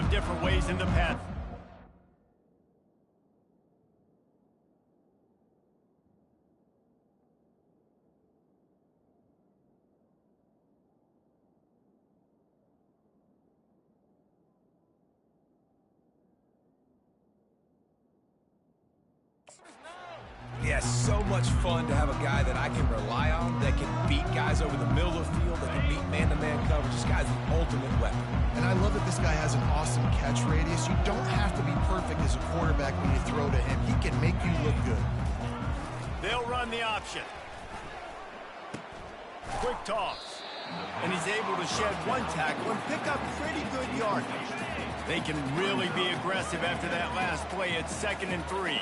different ways in the past. Yeah, so much fun to have a guy that I can rely on, that can beat guys over the middle of the field, that can beat man-to-man coverage. This guy's the ultimate weapon. And I love that this guy has an awesome catch radius. You don't have to be perfect as a quarterback when you throw to him. He can make you look good. They'll run the option. Quick toss. And he's able to shed one tackle and pick up pretty good yardage. They can really be aggressive after that last play. It's 2nd and 3.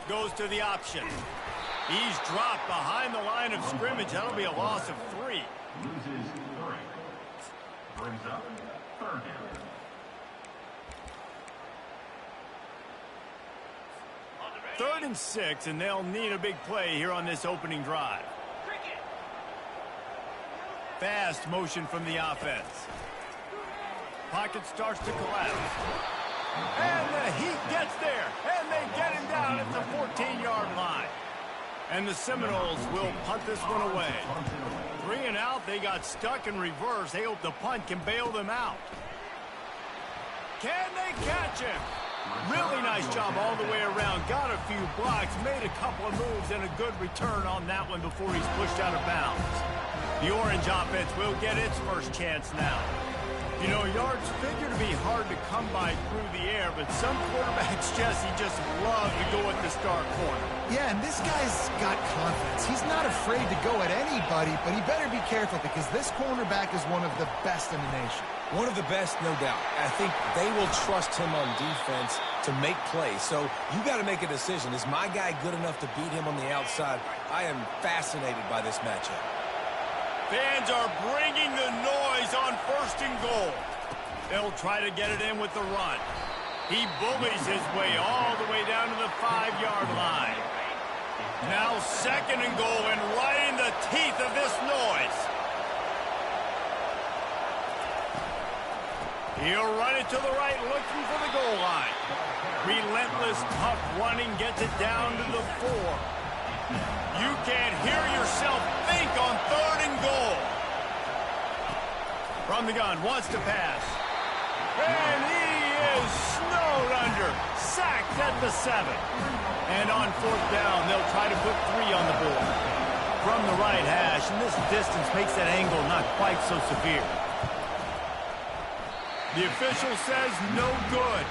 Goes to the option. He's dropped behind the line of scrimmage. That'll be a loss of 3. Loses 3. Brings up 3rd down. Third and 6, and they'll need a big play here on this opening drive. Fast motion from the offense. Pocket starts to collapse. And the heat gets there, and they get him down at the 14-yard line. And the Seminoles will punt this one away. 3 and out, they got stuck in reverse. They hope the punt can bail them out. Can they catch him? Really nice job all the way around. Got a few blocks, made a couple of moves, and a good return on that one before he's pushed out of bounds. The Orange offense will get its first chance now. You know, yards figure to be hard to come by through the air, but some quarterbacks, Jesse, just love to go at the star corner. Yeah, and this guy's got confidence. He's not afraid to go at anybody, but he better be careful because this cornerback is one of the best in the nation. One of the best, no doubt. I think they will trust him on defense to make plays. So you got to make a decision. Is my guy good enough to beat him on the outside? I am fascinated by this matchup. Fans are bringing the noise on 1st and goal. They'll try to get it in with the run. He bullies his way all the way down to the 5-yard line. Now 2nd and goal, and right in the teeth of this noise. He'll run it to the right, looking for the goal line. Relentless, tough running gets it down to the 4. You can't hear yourself think on 3rd and goal. From the gun, wants to pass. And he is snowed under. Sacked at the 7. And on 4th down, they'll try to put 3 on the board. From the right hash, and this distance makes that angle not quite so severe. The official says no good.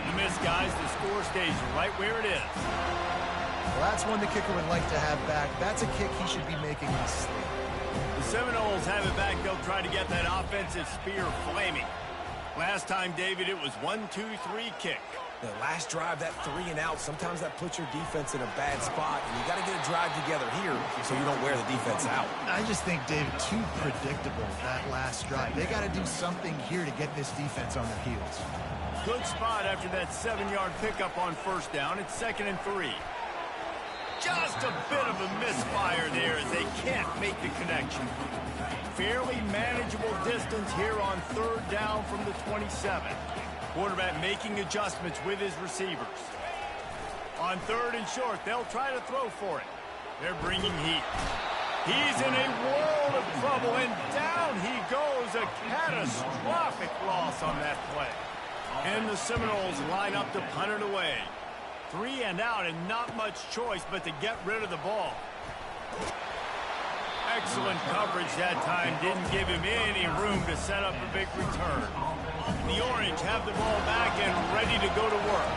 The miss, guys. The score stays right where it is. Well, that's one the kicker would like to have back. That's a kick he should be making in his sleep. The Seminoles have it back. They'll try to get that offensive spear flaming. Last time, David, it was 1-2-3 kick. The last drive, that 3 and out, sometimes that puts your defense in a bad spot, and you got to get a drive together here so you don't wear the defense out. I just think, David, too predictable, that last drive. They got to do something here to get this defense on their heels. Good spot after that 7-yard pickup on 1st down. It's 2nd and 3. Just a bit of a misfire there as they can't make the connection. Fairly manageable distance here on 3rd down from the 27. Quarterback making adjustments with his receivers. On 3rd and short, they'll try to throw for it. They're bringing heat. He's in a world of trouble, and down he goes. A catastrophic loss on that play. And the Seminoles line up to punt it away. 3 and out, and not much choice but to get rid of the ball. Excellent coverage that time. Didn't give him any room to set up a big return. The Orange have the ball back and ready to go to work.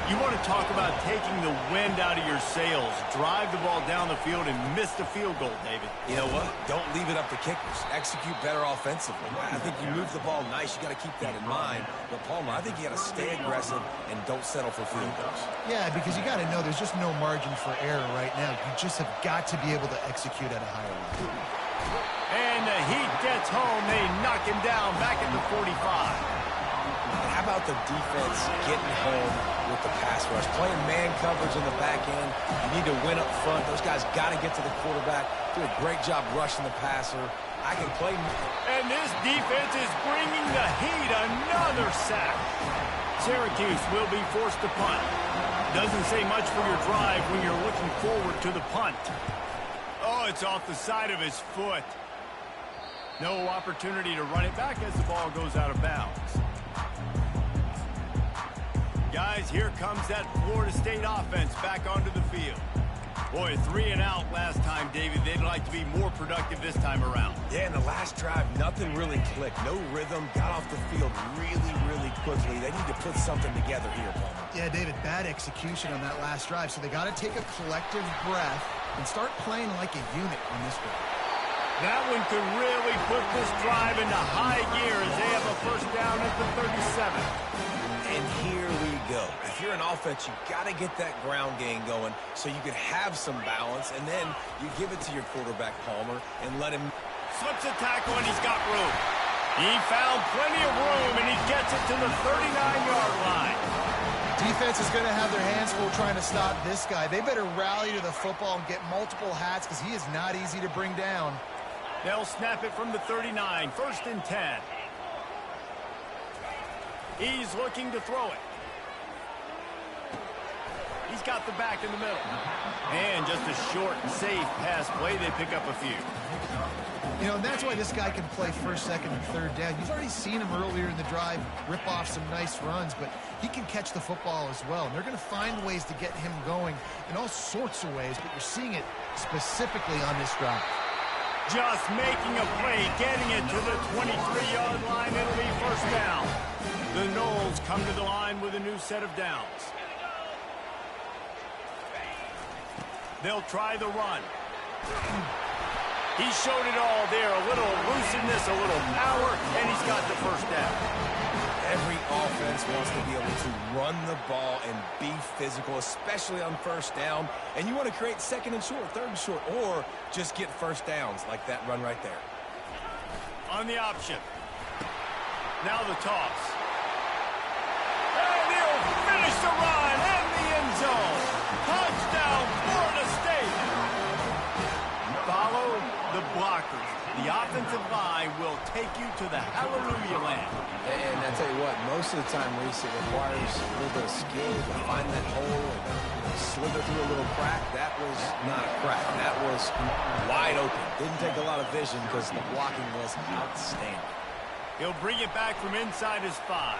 You want to talk about taking the wind out of your sails. Drive the ball down the field and miss the field goal, David. You know what? Don't leave it up to kickers. Execute better offensively. I think you move the ball nice. You got to keep that in mind. But, Palmer, I think you got to stay aggressive and don't settle for field goals. Yeah, because you got to know there's just no margin for error right now. You just have got to be able to execute at a higher level. And the heat gets home. They knock him down back at the 45. How about the defense getting home with the pass rush? Playing man coverage in the back end. You need to win up front. Those guys got to get to the quarterback. Do a great job rushing the passer. I can play. And this defense is bringing the heat. Another sack. Syracuse will be forced to punt. Doesn't say much for your drive when you're looking forward to the punt. Oh, it's off the side of his foot. No opportunity to run it back as the ball goes out of bounds. Guys, here comes that Florida State offense back onto the field. Boy, 3 and out last time, David. They'd like to be more productive this time around. Yeah, in the last drive, nothing really clicked. No rhythm. Got off the field really, really quickly. They need to put something together here, Palmer. Yeah, David, bad execution on that last drive. So they got to take a collective breath and start playing like a unit on this one. That one could really put this drive into high gear as they have a first down at the 37. And here we go. If you're an offense, you got to get that ground game going so you can have some balance, and then you give it to your quarterback, Palmer, and let him. Slips a tackle, and he's got room. He found plenty of room, and he gets it to the 39-yard line. Defense is going to have their hands full trying to stop this guy. They better rally to the football and get multiple hats because he is not easy to bring down. They'll snap it from the 39, 1st and 10. He's looking to throw it. He's got the back in the middle. And just a short, safe pass play. They pick up a few. You know, and that's why this guy can play 1st, 2nd, and 3rd down. You've already seen him earlier in the drive rip off some nice runs, but he can catch the football as well. And they're going to find ways to get him going in all sorts of ways, but you're seeing it specifically on this drive. Just making a play, getting it to the 23-yard line. It'll be 1st down. The Noles come to the line with a new set of downs. They'll try the run. He showed it all there. A little elusiveness, a little power, and he's got the 1st down. Every offense wants to be able to run the ball and be physical, especially on 1st down. And you want to create 2nd and short, 3rd and short, or just get 1st downs like that run right there. On the option. Now the toss. And he'll finish the run in the end zone. Touchdown, Florida State. Follow the blockers. The offensive line will take you to the hallelujah land. And I tell you what, most of the time, Reese, it requires a little bit of skill to find that hole and slither through a little crack. That was not a crack. That was wide open. Didn't take a lot of vision because the blocking was outstanding. He'll bring it back from inside his 5.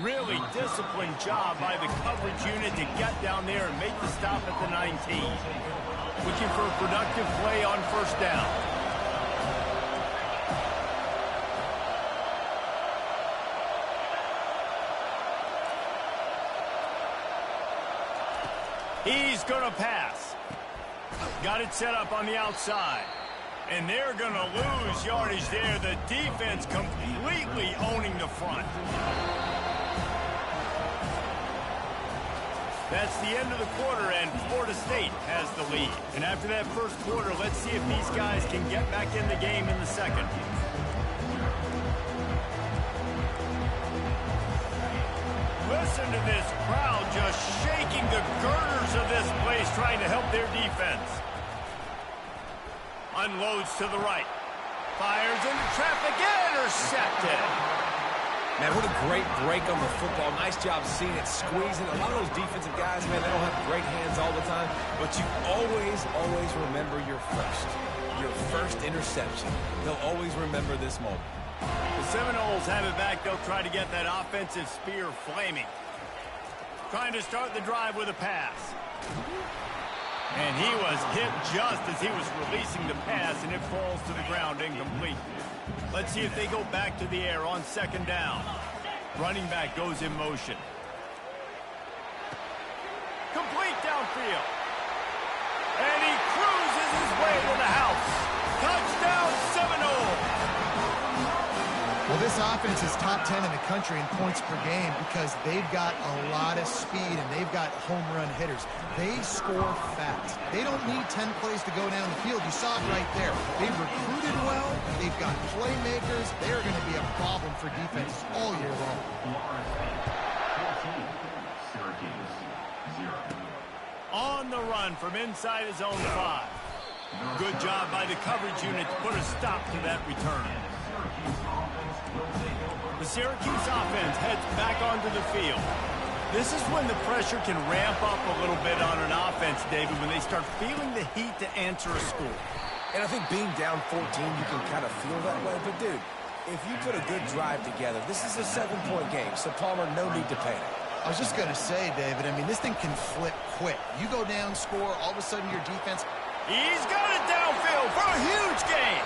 Really disciplined job by the coverage unit to get down there and make the stop at the 19. Looking for a productive play on 1st down. He's going to pass. Got it set up on the outside. And they're going to lose yardage there. The defense completely owning the front. That's the end of the quarter, and Florida State has the lead. And after that 1st quarter, let's see if these guys can get back in the game in the 2nd. Listen to this crowd just shaking the girders of this place, trying to help their defense. Unloads to the right. Fires into traffic, intercepted. Man, what a great break on the football. Nice job seeing it, squeezing. A lot of those defensive guys, man, they don't have great hands all the time, but you always remember your first interception. They'll always remember this moment. The Seminoles have it back. They'll try to get that offensive spear flaming. Trying to start the drive with a pass. And he was hit just as he was releasing the pass, and it falls to the ground incomplete. Let's see if they go back to the air on 2nd down. Running back goes in motion. Complete downfield. And he cruises his way to the house. Touchdown, Seminoles. Well, this offense is top 10 in the country in points per game because they've got a lot of speed and they've got home run hitters. They score fast. They don't need 10 plays to go down the field. You saw it right there. They've recruited well. They've got playmakers. They're going to be a problem for defenses all year long. Syracuse, 0. On the run from inside his own 5. Good job by the coverage unit to put a stop to that return. The Syracuse offense heads back onto the field. This is when the pressure can ramp up a little bit on an offense, David, when they start feeling the heat to answer a score. And I think being down 14, you can kind of feel that way. But, dude, if you put a good drive together, this is a 7-point game. So, Palmer, no need to panic. I was just going to say, David, I mean, this thing can flip quick. You go down, score, all of a sudden your defense... He's got it downfield for a huge gain.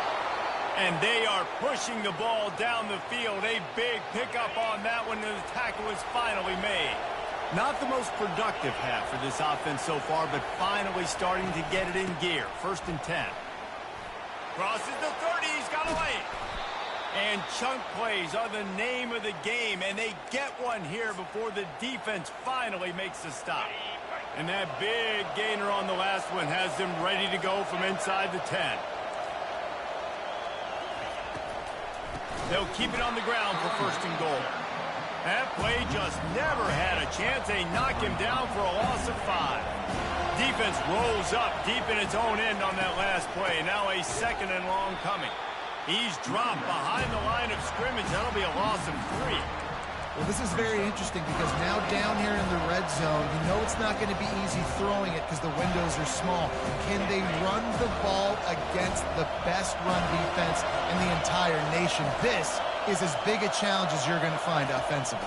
And they are pushing the ball down the field. A big pickup on that one, and the tackle is finally made. Not the most productive half for this offense so far, but finally starting to get it in gear. 1st and 10. Crosses the 30. He's got a lane. And chunk plays are the name of the game, and they get one here before the defense finally makes a stop. And that big gainer on the last one has them ready to go from inside the 10. They'll keep it on the ground for 1st and goal. That play just never had a chance. They knock him down for a loss of 5. Defense rolls up deep in its own end on that last play. Now a 2nd and long coming. He's dropped behind the line of scrimmage. That'll be a loss of 3. Well, this is very interesting because now down here in the red zone, you know it's not going to be easy throwing it because the windows are small. Can they run the ball against the best run defense in the entire nation? This is as big a challenge as you're going to find offensively.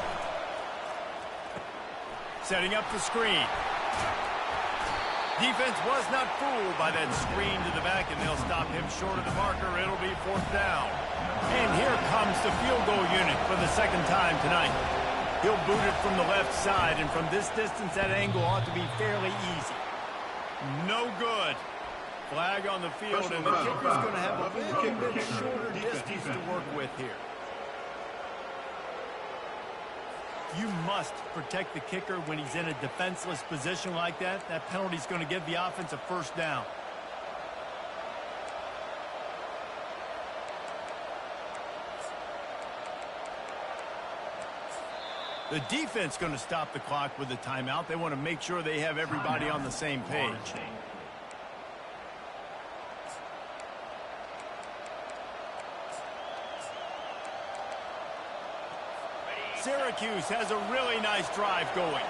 Setting up the screen. Defense was not fooled by that screen to the back, and they'll stop him short of the marker. It'll be 4th down. And here comes the field goal unit for the 2nd time tonight. He'll boot it from the left side, and from this distance, that angle ought to be fairly easy. No good. Flag on the field, and the kicker's going to have a little bit shorter distance to work with here. You must protect the kicker when he's in a defenseless position like that. That penalty's going to give the offense a 1st down. The defense going to stop the clock with a timeout. They want to make sure they have everybody on the same page. Syracuse has a really nice drive going.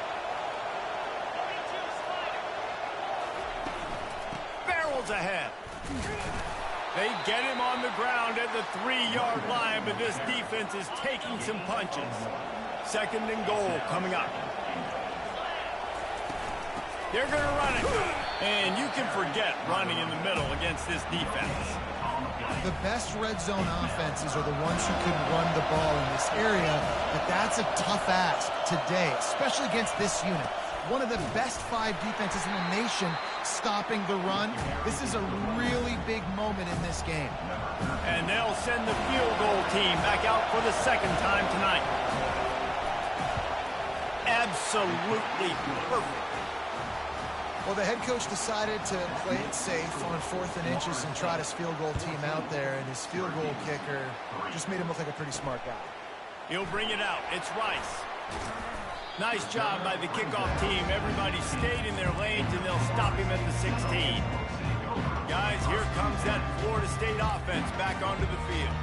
Barrels ahead. They get him on the ground at the 3-yard line, but this defense is taking some punches. 2nd and goal coming up. They're going to run it. And you can forget running in the middle against this defense. The best red zone offenses are the ones who can run the ball in this area, but that's a tough ask today, especially against this unit. One of the best 5 defenses in the nation stopping the run. This is a really big moment in this game. And they'll send the field goal team back out for the 2nd time tonight. Absolutely perfect. Well, the head coach decided to play it safe on 4th and inches and trot his field goal team out there, and his field goal kicker just made him look like a pretty smart guy. He'll bring it out. It's Rice. Nice job by the kickoff team. Everybody stayed in their lanes, and they'll stop him at the 16. Guys, here comes that Florida State offense back onto the field.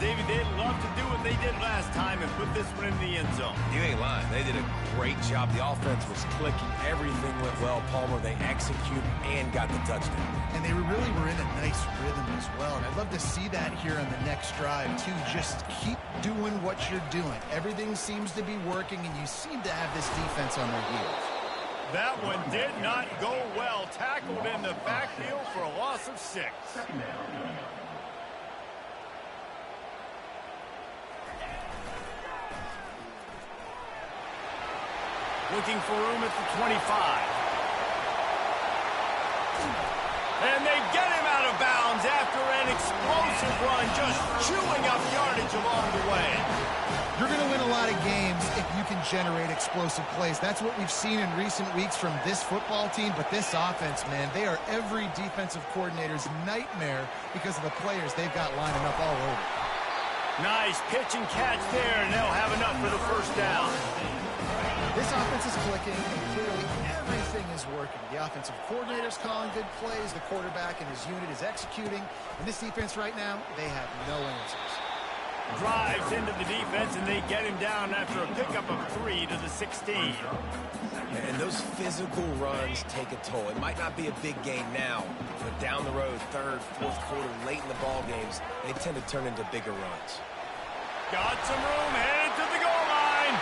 David, they'd love to do what they did last time and put this one in the end zone. You ain't lying. They did a great job. The offense was clicking. Everything went well. Palmer, they executed and got the touchdown. And they really were in a nice rhythm as well. And I'd love to see that here on the next drive, too. Just keep doing what you're doing. Everything seems to be working, and you seem to have this defense on their heels. That one did not go well. Tackled in the backfield for a loss of 6. Looking for room at the 25. And they get him out of bounds after an explosive run, just chewing up yardage along the way. You're going to win a lot of games if you can generate explosive plays. That's what we've seen in recent weeks from this football team, but this offense, man, they are every defensive coordinator's nightmare because of the players they've got lining up all over. Nice pitch and catch there, and they'll have enough for the first down. This offense is clicking, and clearly everything is working. The offensive coordinator's calling good plays. The quarterback and his unit is executing. And this defense right now, they have no answers. Drives into the defense, and they get him down after a pickup of 3 to the 16. And those physical runs take a toll. It might not be a big gain now, but down the road, third, fourth quarter, late in the ball games, they tend to turn into bigger runs. Got some room, headed to the goal line.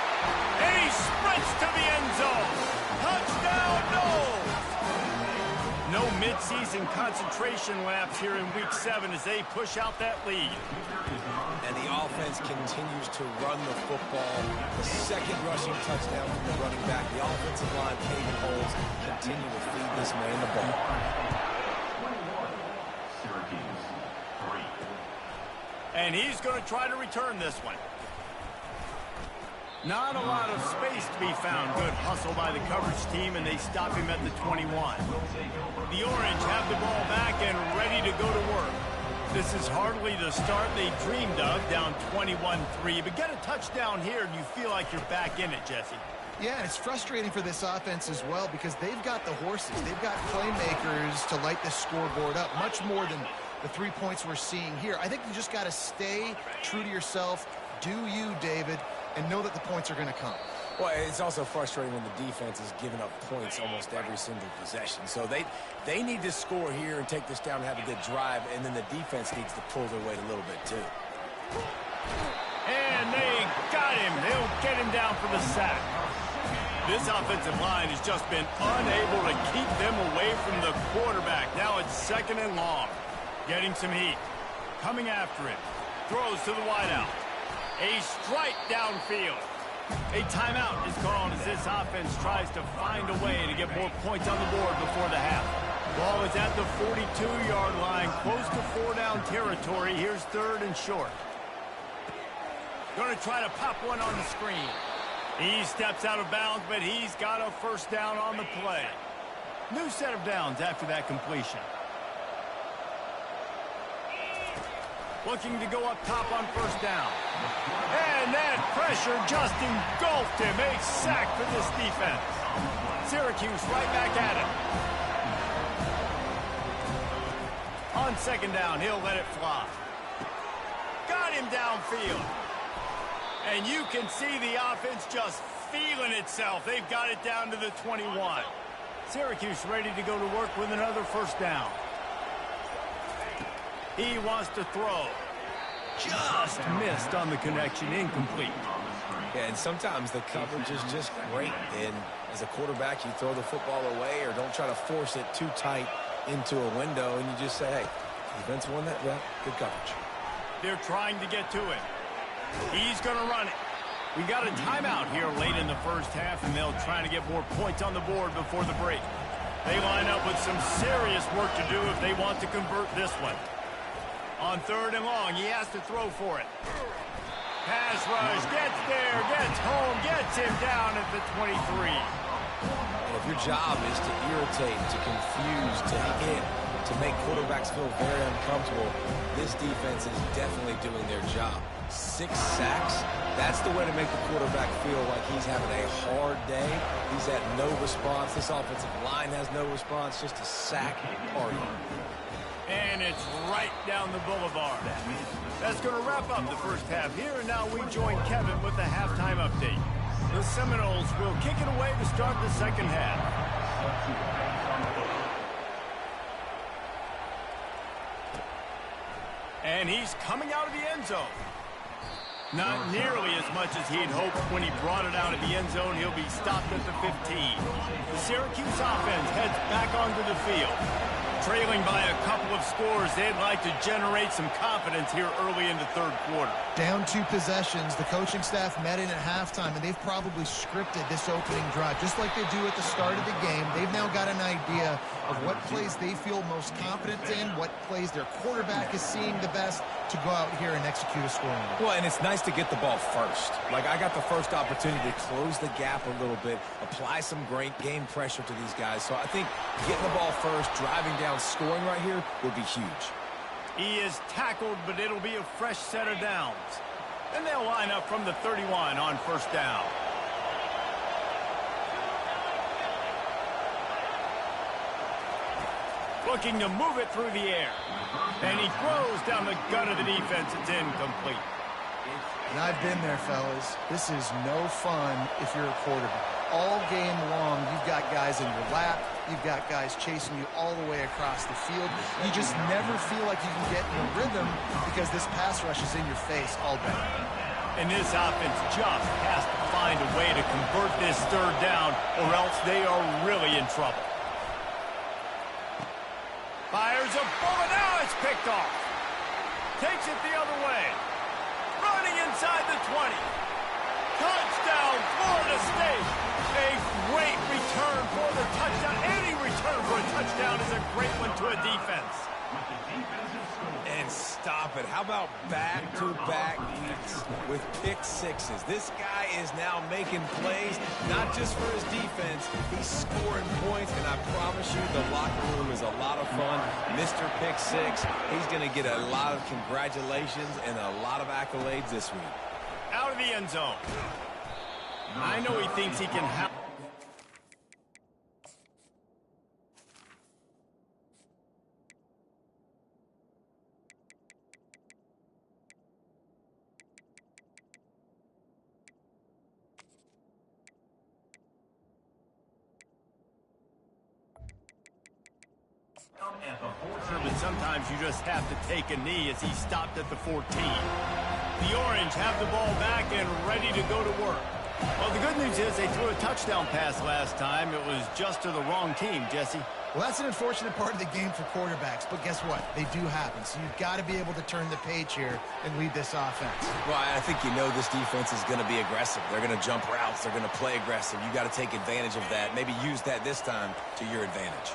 And he sprints to the end zone. Touchdown, no! No midseason concentration laps here in Week 7 as they push out that lead. And the offense continues to run the football. The second rushing touchdown from the running back. The offensive line paving holes. Continue to feed this man the ball. 21, Syracuse, 3. And he's going to try to return this one. Not a lot of space to be found. Good hustle by the coverage team, and they stop him at the 21. The Orange have the ball back and ready to go to work. This is hardly the start they dreamed of, down 21-3. But get a touchdown here, and you feel like you're back in it, Jesse. Yeah, it's frustrating for this offense as well because they've got the horses. They've got playmakers to light the scoreboard up, much more than the 3 points we're seeing here. I think you just got to stay true to yourself. Do you, David, and know that the points are going to come. Well, it's also frustrating when the defense is giving up points almost every single possession. So they need to score here and take this down and have a good drive, and then the defense needs to pull their weight a little bit too. And they got him. They'll get him down for the sack. This offensive line has just been unable to keep them away from the quarterback. Now it's 2nd and long. Getting some heat. Coming after him. Throws to the wideout. A strike downfield. A timeout is called as this offense tries to find a way to get more points on the board before the half. Ball is at the 42-yard line, close to 4-down territory. Here's 3rd and short. Going to try to pop one on the screen. He steps out of bounds, but he's got a first down on the play. New set of downs after that completion. Looking to go up top on first down. And that pressure just engulfed him. A sack for this defense. Syracuse right back at it. On 2nd down, he'll let it fly. Got him downfield. And you can see the offense just feeling itself. They've got it down to the 21. Syracuse ready to go to work with another first down. He wants to throw. Just missed on the connection, incomplete. Yeah, and sometimes the coverage is just great. And as a quarterback, you throw the football away or don't try to force it too tight into a window, and you just say, hey, defense won that rep, good coverage. They're trying to get to it. He's going to run it. We got a timeout here late in the first half, and they'll try to get more points on the board before the break. They line up with some serious work to do if they want to convert this one. On 3rd and long, he has to throw for it. Pass rush, gets there, gets home, gets him down at the 23. And if your job is to irritate, to confuse, to hit, to make quarterbacks feel very uncomfortable, this defense is definitely doing their job. 6 sacks, that's the way to make the quarterback feel like he's having a hard day. He's had no response. This offensive line has no response, just a sack party. And it's right down the boulevard. That's going to wrap up the first half here, and now we join Kevin with the halftime update. The Seminoles will kick it away to start the second half. And he's coming out of the end zone. Not nearly as much as he'd hoped when he brought it out of the end zone. He'll be stopped at the 15. The Syracuse offense heads back onto the field. Trailing by a couple of scores, they'd like to generate some confidence here early in the third quarter. Down 2 possessions, the coaching staff met in at halftime, and they've probably scripted this opening drive, just like they do at the start of the game. They've now got an idea of what plays they feel most confident in, what plays their quarterback is seeing the best to go out here and execute a scoring. Well, and it's nice to get the ball first. Like, I got the first opportunity to close the gap a little bit, apply some great game pressure to these guys. So I think getting the ball first, driving down, scoring right here would be huge. He is tackled, but it'll be a fresh set of downs. And they'll line up from the 31 on first down. Looking to move it through the air. And he throws down the gut of the defense. It's incomplete. And I've been there, fellas. This is no fun if you're a quarterback. All game long, you've got guys in your lap. You've got guys chasing you all the way across the field. You just never feel like you can get in a rhythm because this pass rush is in your face all day. And this offense just has to find a way to convert this third down, or else they are really in trouble. Fires a bullet. Now it's picked off. Takes it the other way. Running inside the 20. Touchdown, Florida State. A great return for the touchdown. Any return for a touchdown is a great one to a defense. And stop it. How about back-to-back weeks with pick sixes? This guy is now making plays, not just for his defense. He's scoring points, and I promise you the locker room is a lot of fun. Mr. Pick Six, he's going to get a lot of congratulations and a lot of accolades this week. Out of the end zone. I know he thinks he can help. But sometimes you just have to take a knee as he stopped at the 14. The Orange have the ball back and ready to go to work. Well, the good news is they threw a touchdown pass last time. It was just to the wrong team, Jesse. Well, that's an unfortunate part of the game for quarterbacks, but guess what? They do happen, so you've got to be able to turn the page here and lead this offense. Well, I think you know this defense is going to be aggressive. They're going to jump routes. They're going to play aggressive. You got to take advantage of that. Maybe use that this time to your advantage.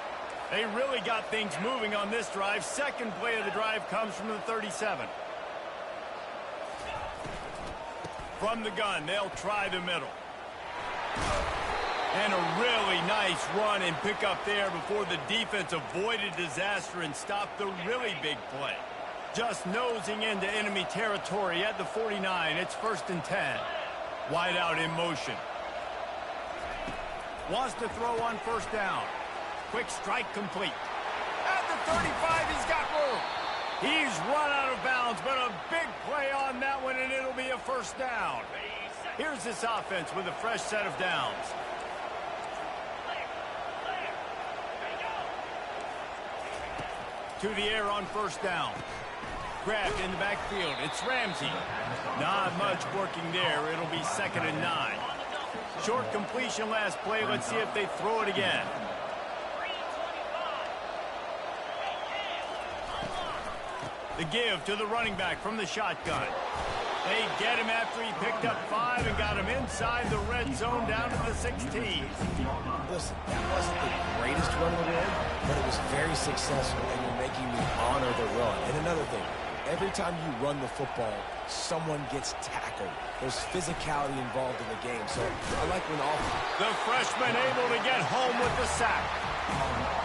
They really got things moving on this drive. Second play of the drive comes from the 37. From the gun, they'll try the middle. And a really nice run and pick up there before the defense avoided disaster and stopped the really big play. Just nosing into enemy territory at the 49. It's 1st and 10. Wide out in motion. Wants to throw on first down. Quick strike complete. At the 35, he's got room. He's run out of bounds, but a big play on that one, and it'll be a first down. Here's this offense with a fresh set of downs. To the air on first down. Grabbed in the backfield. It's Ramsey. Not much working there. It'll be 2nd and 9. Short completion last play. Let's see if they throw it again. The give to the running back from the shotgun. They get him after he picked up 5 and got him inside the red zone down to the 16. Listen, that wasn't the greatest run in the world, but it was very successful, and you're making me honor the run. And another thing, every time you run the football, someone gets tackled. There's physicality involved in the game, so I like when all... The freshman able to get home with the sack.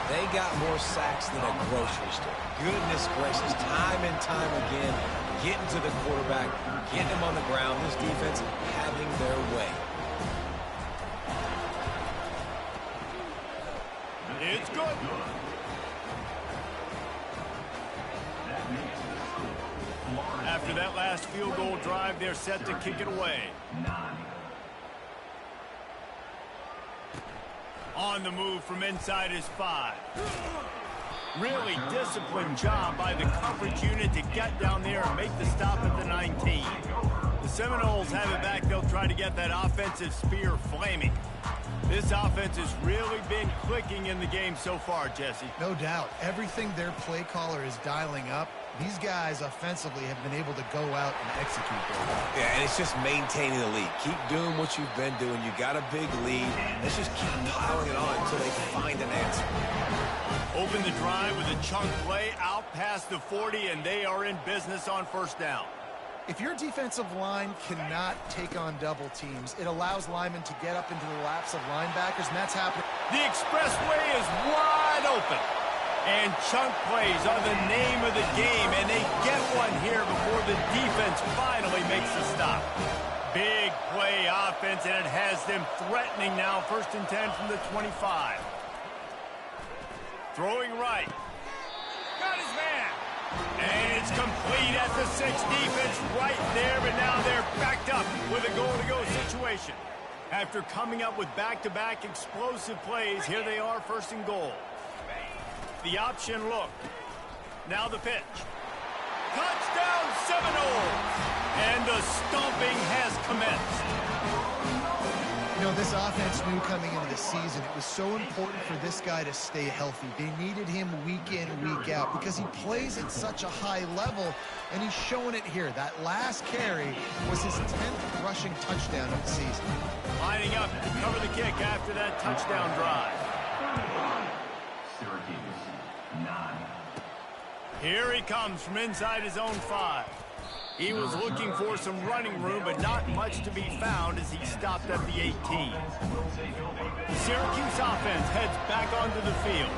They got more sacks than a grocery store. Goodness gracious, time and time again, getting to the quarterback, getting him on the ground. This defense having their way. It's good. After that last field goal drive, they're set to kick it away. On the move from inside his 5. Really disciplined job by the coverage unit to get down there and make the stop at the 19. The Seminoles have it back. They'll try to get that offensive spear flaming. This offense has really been clicking in the game so far, Jesse. No doubt. Everything their play caller is dialing up, these guys offensively have been able to go out and execute them. Yeah, and it's just maintaining the lead. Keep doing what you've been doing. You got a big lead. Let's just keep piling it on until they find an answer. Open the drive with a chunk play out past the 40, and they are in business on first down. If your defensive line cannot take on double teams, it allows linemen to get up into the laps of linebackers, and that's happening. The expressway is wide open. And chunk plays are the name of the game, and they get one here before the defense finally makes the stop. Big play offense, and it has them threatening now. 1st and 10 from the 25. Throwing right. Got his man. And it's complete at the 6. Defense right there, but now they're backed up with a goal-to-go situation. After coming up with back-to-back explosive plays, here they are, 1st and goal. The option look. Now the pitch. Touchdown Seminoles! And the stomping has commenced. You know, this offense knew coming into the season it was so important for this guy to stay healthy. They needed him week in, week out because he plays at such a high level, and he's showing it here. That last carry was his 10th rushing touchdown of the season. Lining up to cover the kick after that touchdown drive. Syracuse, 9. Here he comes from inside his own 5. He was looking for some running room, but not much to be found as he stopped at the 18. Syracuse offense heads back onto the field.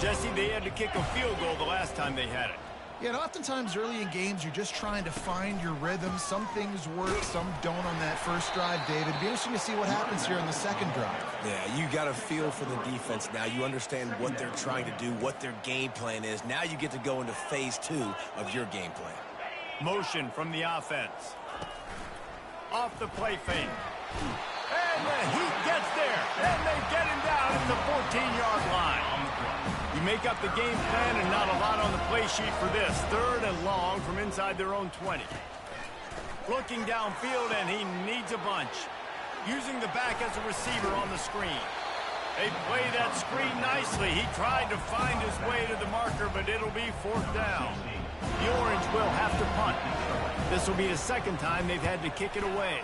Jesse, they had to kick a field goal the last time they had it. Yeah, and oftentimes early in games, you're just trying to find your rhythm. Some things work, some don't on that first drive, David. It'd be interesting to see what happens here on the second drive. Yeah, you got a feel for the defense now. You understand what they're trying to do, what their game plan is. Now you get to go into phase 2 of your game plan. Motion from the offense. Off the play fake. And the Heat gets there. And they get him down at the 14-yard line. You make up the game plan and not a lot on the play sheet for this. 3rd and long from inside their own 20. Looking downfield, and he needs a bunch. Using the back as a receiver on the screen. They play that screen nicely. He tried to find his way to the marker, but it'll be 4th down. The Orange will have to punt. This will be the 2nd time they've had to kick it away.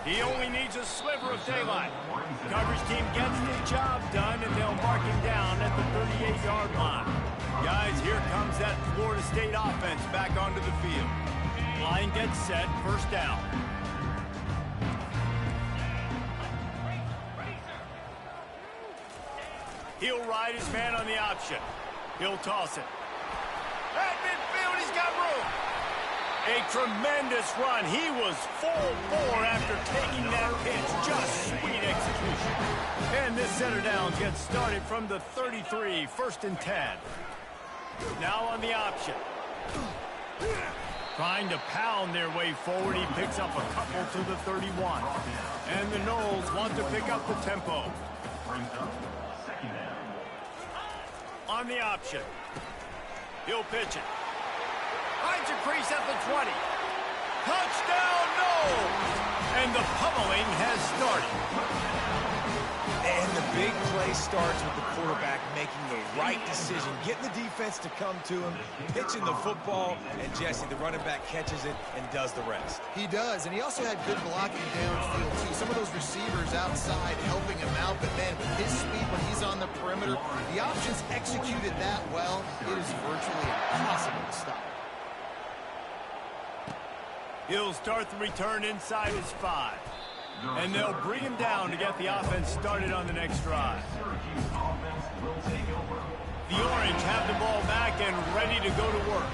He only needs a sliver of daylight. Coverage team gets the job done, and they'll mark him down at the 38-yard line. Guys, here comes that Florida State offense back onto the field. Line gets set, 1st down. He'll ride his man on the option. He'll toss it. At midfield, he's got room. A tremendous run. He was full bore after taking that pitch. Just sweet execution. And this center down gets started from the 33, 1st and 10. Now on the option. Trying to pound their way forward. He picks up a couple to the 31. And the Noles want to pick up the tempo. On the option. He'll pitch it. Finds a crease at the 20. Touchdown, Noles! And the pummeling has started. And the big play starts with the quarterback making the right decision, getting the defense to come to him, pitching the football, and Jesse, the running back, catches it and does the rest. He does, and he also had good blocking downfield, too. Some of those receivers outside helping him out, but, man, with his speed when he's on the perimeter, the options executed that well, it is virtually impossible to stop. He'll start the return inside his 5. And they'll bring him down to get the offense started on the next drive. The Orange have the ball back and ready to go to work.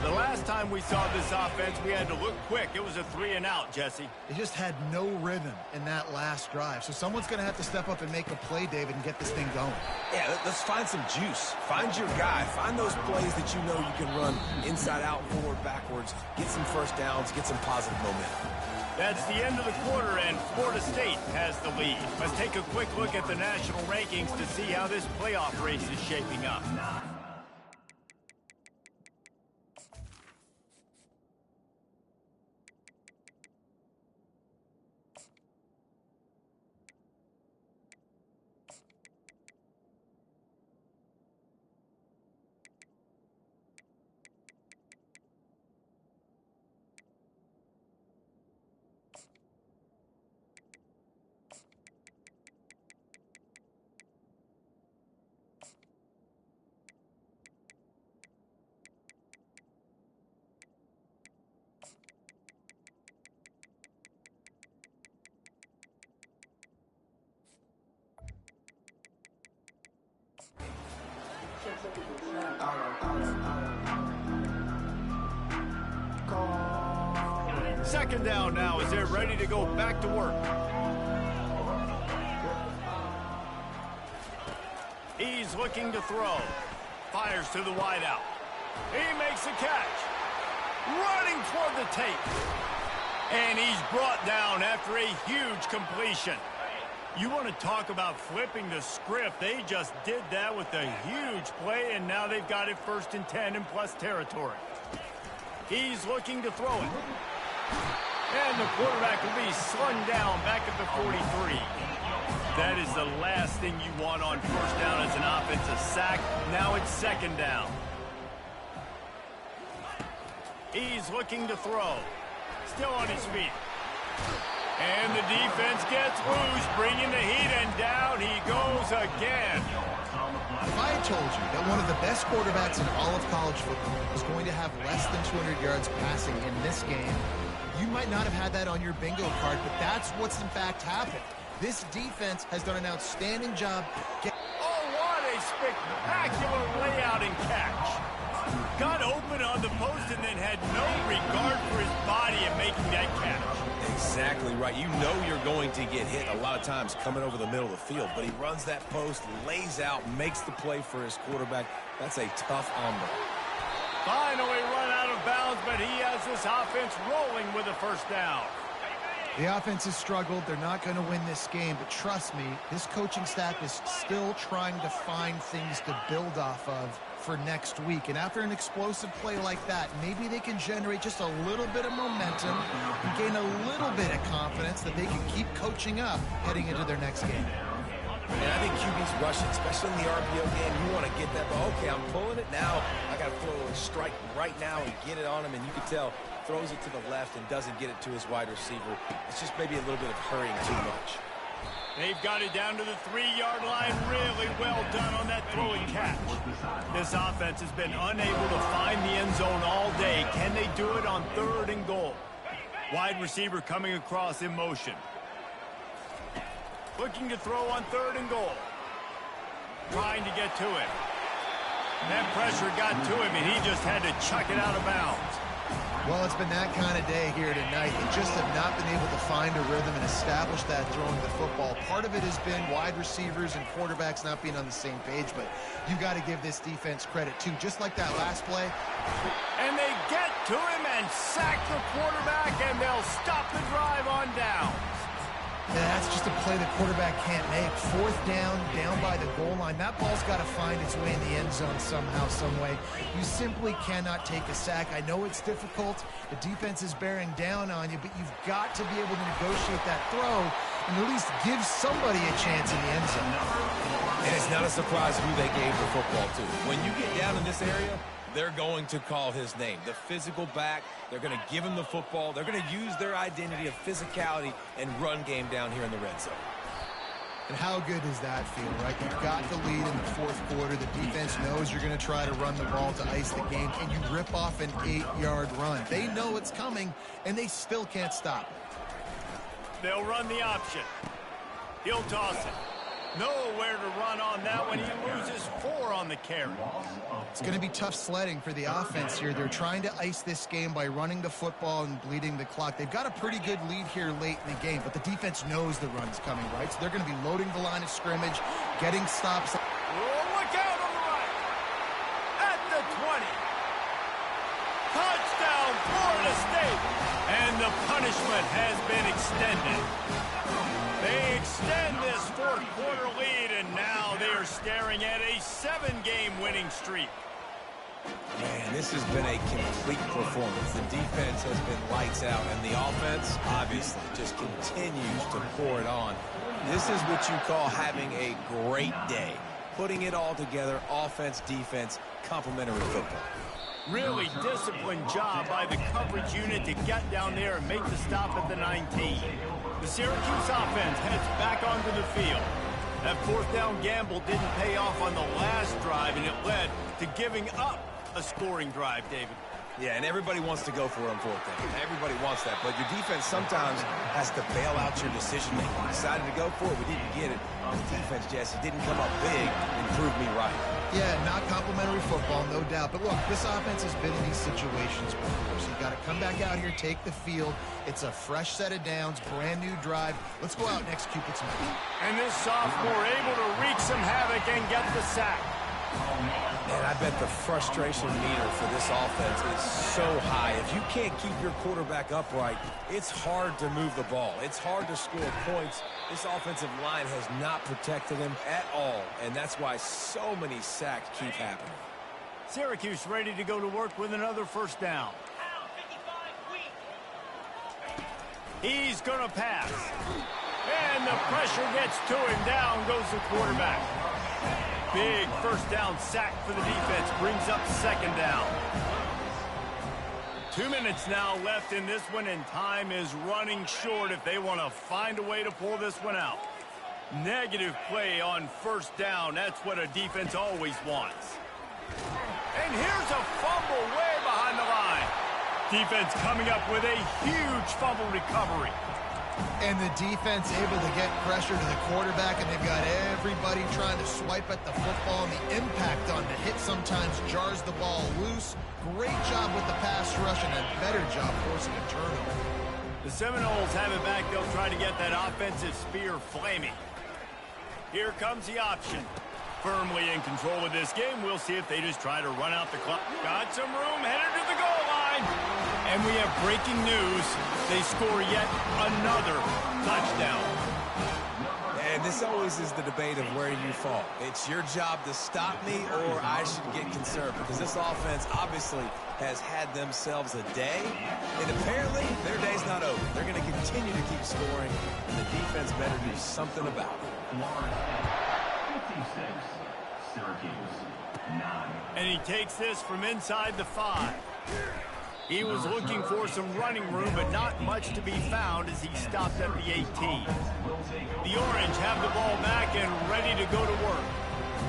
The last time we saw this offense, we had to look quick. It was a 3-and-out, Jesse. They just had no rhythm in that last drive. So someone's going to have to step up and make a play, David, and get this thing going. Yeah, let's find some juice. Find your guy. Find those plays that you know you can run inside out, forward, backwards. Get some first downs. Get some positive momentum. That's the end of the quarter, and Florida State has the lead. Let's take a quick look at the national rankings to see how this playoff race is shaping up. Second down now as they're ready to go back to work. He's looking to throw. Fires to the wideout. He makes a catch. Running toward the tape. And he's brought down after a huge completion. You want to talk about flipping the script. They just did that with a huge play, and now they've got it 1st and 10 in plus territory. He's looking to throw it. And the quarterback will be slung down back at the 43. That is the last thing you want on 1st down as an offensive sack. Now it's 2nd down. He's looking to throw. Still on his feet. And the defense gets loose, bringing the heat, and down he goes again. If I had told you that one of the best quarterbacks in all of college football was going to have less than 200 yards passing in this game, you might not have had that on your bingo card, but that's what's in fact happened. This defense has done an outstanding job. Oh, what a spectacular layout and catch. Got open on the post and then had no regard for his body in making that catch. Exactly right. You know you're going to get hit a lot of times coming over the middle of the field, but he runs that post, lays out, makes the play for his quarterback. That's a tough hombre. Finally run out of bounds, but he has this offense rolling with a 1st down. The offense has struggled. They're not going to win this game, but trust me, this coaching staff is still trying to find things to build off of for next week. And after an explosive play like that, maybe they can generate just a little bit of momentum and gain a little bit of confidence that they can keep coaching up heading into their next game. And I think QB's rushing, especially in the RPO game. You want to get that ball. Okay, I'm pulling it now. I got to throw a strike right now and get it on him. And you can tell, throws it to the left and doesn't get it to his wide receiver. It's just maybe a little bit of hurrying too much. They've got it down to the 3-yard line. Really well done on that throwing catch. This offense has been unable to find the end zone all day. Can they do it on 3rd and goal? Wide receiver coming across in motion. Looking to throw on 3rd and goal. Trying to get to it. That pressure got to him, and he just had to chuck it out of bounds. Well, it's been that kind of day here tonight. They just have not been able to find a rhythm and establish that throwing the football. Part of it has been wide receivers and quarterbacks not being on the same page, but you got to give this defense credit, too. Just like that last play. And they get to him and sack the quarterback, and they'll stop the drive on downs. Yeah, that's just a play the quarterback can't make. 4th down, down by the goal line. That ball's got to find its way in the end zone somehow, some way. You simply cannot take a sack. I know it's difficult. The defense is bearing down on you, but you've got to be able to negotiate that throw and at least give somebody a chance in the end zone. And it's not a surprise who they gave the football to. When you get down in this area, they're going to call his name. The physical back, they're going to give him the football. They're going to use their identity of physicality and run game down here in the red zone. And how good does that feel, right? You've got the lead in the 4th quarter. The defense knows you're going to try to run the ball to ice the game, and you rip off an 8-yard run. They know it's coming, and they still can't stop it. They'll run the option. He'll toss it. Nowhere to run on that one. He loses 4 on the carry. It's going to be tough sledding for the offense here. They're trying to ice this game by running the football and bleeding the clock. They've got a pretty good lead here late in the game, but the defense knows the run's coming, right? So they're going to be loading the line of scrimmage, getting stops. Oh, look out on the right. At the 20. Touchdown, Florida State. And the punishment has been extended. They extend this 4th quarter lead, and now they are staring at a 7-game winning streak. Man, this has been a complete performance. The defense has been lights out, and the offense, obviously, just continues to pour it on. This is what you call having a great day. Putting it all together, offense, defense, complementary football. Really disciplined job by the coverage unit to get down there and make the stop at the 19. The Syracuse offense heads back onto the field. That 4th down gamble didn't pay off on the last drive, and it led to giving up a scoring drive, David. Yeah, and everybody wants to go for it on fourth down. Everybody wants that, but your defense sometimes has to bail out your decision-making. We decided to go for it. We didn't get it. The defense, Jesse, didn't come up big and prove me right. Yeah, not complimentary football, no doubt. But look, this offense has been in these situations before, so you got to come back out here, take the field. It's a fresh set of downs, brand new drive. Let's go out and execute with some speed. And this sophomore able to wreak some havoc and get the sack. Man, I bet the frustration meter for this offense is so high. If you can't keep your quarterback upright, it's hard to move the ball. It's hard to score points. This offensive line has not protected him at all, and that's why so many sacks keep happening. Syracuse ready to go to work with another first down. He's going to pass. And the pressure gets to him. Down goes the quarterback. Big first down sack for the defense. Brings up second down. 2 minutes now left in this one, and time is running short if they want to find a way to pull this one out. Negative play on first down. That's what a defense always wants. And here's a fumble way behind the line. Defense coming up with a huge fumble recovery. And the defense able to get pressure to the quarterback, and they've got everybody trying to swipe at the football, and the impact on the hit sometimes jars the ball loose. Great job with the pass rush, and a better job forcing a turnover. The Seminoles have it back. They'll try to get that offensive spear flaming. Here comes the option. Firmly in control of this game. We'll see if they just try to run out the clock. Got some room, headed to the goal line. And we have breaking news. They score yet another touchdown. And this always is the debate of where you fall. It's your job to stop me, or I should get concerned, because this offense obviously has had themselves a day, and apparently their day's not over. They're going to continue to keep scoring, and the defense better do something about it. 56, Syracuse, 9. And he takes this from inside the 5. He was looking for some running room, but not much to be found as he stopped at the 18. The Orange have the ball back and ready to go to work.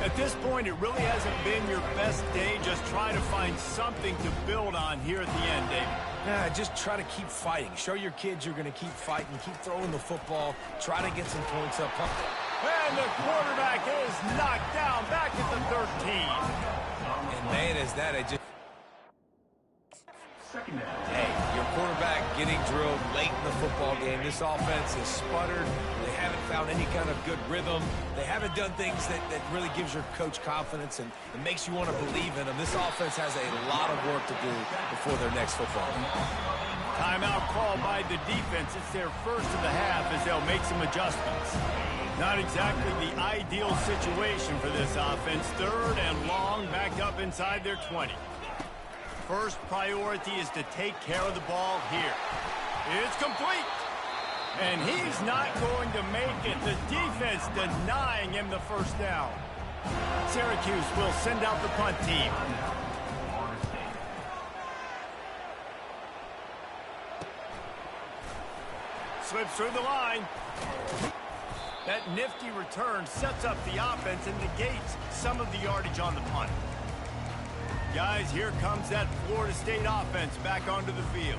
At this point, it really hasn't been your best day. Just try to find something to build on here at the end, David. Nah, just try to keep fighting. Show your kids you're going to keep fighting, keep throwing the football, try to get some points up. And the quarterback is knocked down back at the 13. And man, is that a just... Hey, your quarterback getting drilled late in the football game. This offense has sputtered. They haven't found any kind of good rhythm. They haven't done things that really gives your coach confidence and makes you want to believe in them. This offense has a lot of work to do before their next football game. Timeout called by the defense. It's their first of the half as they'll make some adjustments. Not exactly the ideal situation for this offense. Third and long, back up inside their 20. First priority is to take care of the ball here. It's complete. And he's not going to make it. The defense denying him the first down. Syracuse will send out the punt team. Slips through the line. That nifty return sets up the offense and negates some of the yardage on the punt. Guys, here comes that Florida State offense back onto the field.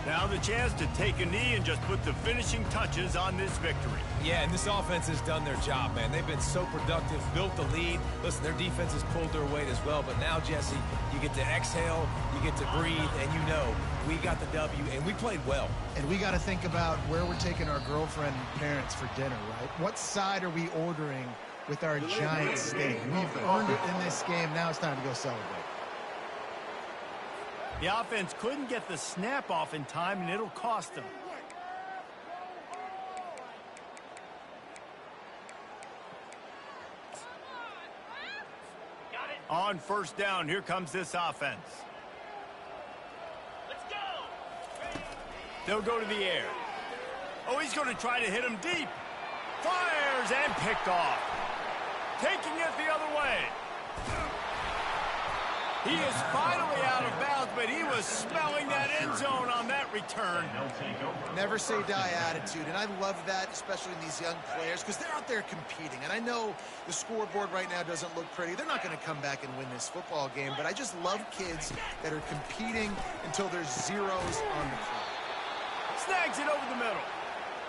Now the chance to take a knee and just put the finishing touches on this victory. Yeah, and this offense has done their job, man. They've been so productive, built the lead. Listen, their defense has pulled their weight as well. But now, Jesse, you get to exhale, you get to breathe, and you know we got the W, and we played well. And we got to think about where we're taking our girlfriend and parents for dinner, right? What side are we ordering with our giant steak? We've earned it in this game. Now it's time to go celebrate. The offense couldn't get the snap off in time, and it'll cost them. On first down, here comes this offense. Let's go. They'll go to the air. Oh, he's going to try to hit him deep. Fires and picked off. Taking it the other way. He is finally out of bounds, but he was smelling that end end zone on that return. Never say die attitude, and I love that, especially in these young players, because they're out there competing. And I know the scoreboard right now doesn't look pretty. They're not going to come back and win this football game, but I just love kids that are competing until there's zeros on the clock. Snags it over the middle.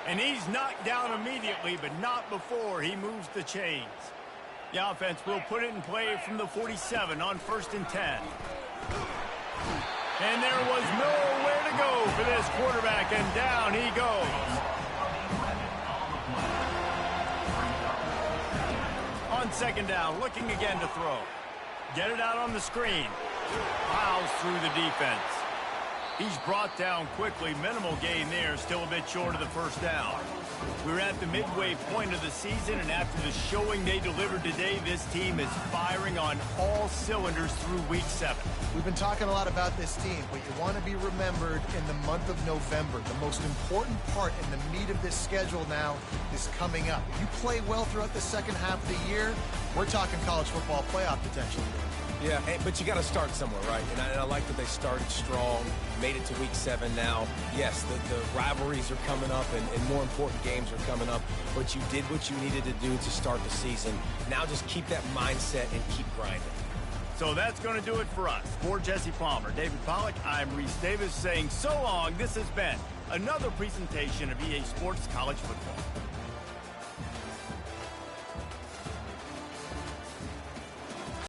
And he's knocked down immediately, but not before he moves the chains. The offense will put it in play from the 47 on 1st and 10. And there was nowhere to go for this quarterback, and down he goes. On 2nd down, looking again to throw. Get it out on the screen. Plows through the defense. He's brought down quickly. Minimal gain there, still a bit short of the 1st down. We're at the midway point of the season, and after the showing they delivered today, this team is firing on all cylinders through Week 7. We've been talking a lot about this team, but you want to be remembered in the month of November. The most important part in the meat of this schedule now is coming up. If you play well throughout the second half of the year, we're talking college football playoff potential here. Yeah, but you got to start somewhere, right? And I like that they started strong, made it to Week 7 now. Yes, the rivalries are coming up, and more important games are coming up, but you did what you needed to do to start the season. Now just keep that mindset and keep grinding. So that's going to do it for us. For Jesse Palmer, David Pollack, I'm Reese Davis saying so long. This has been another presentation of EA Sports College Football.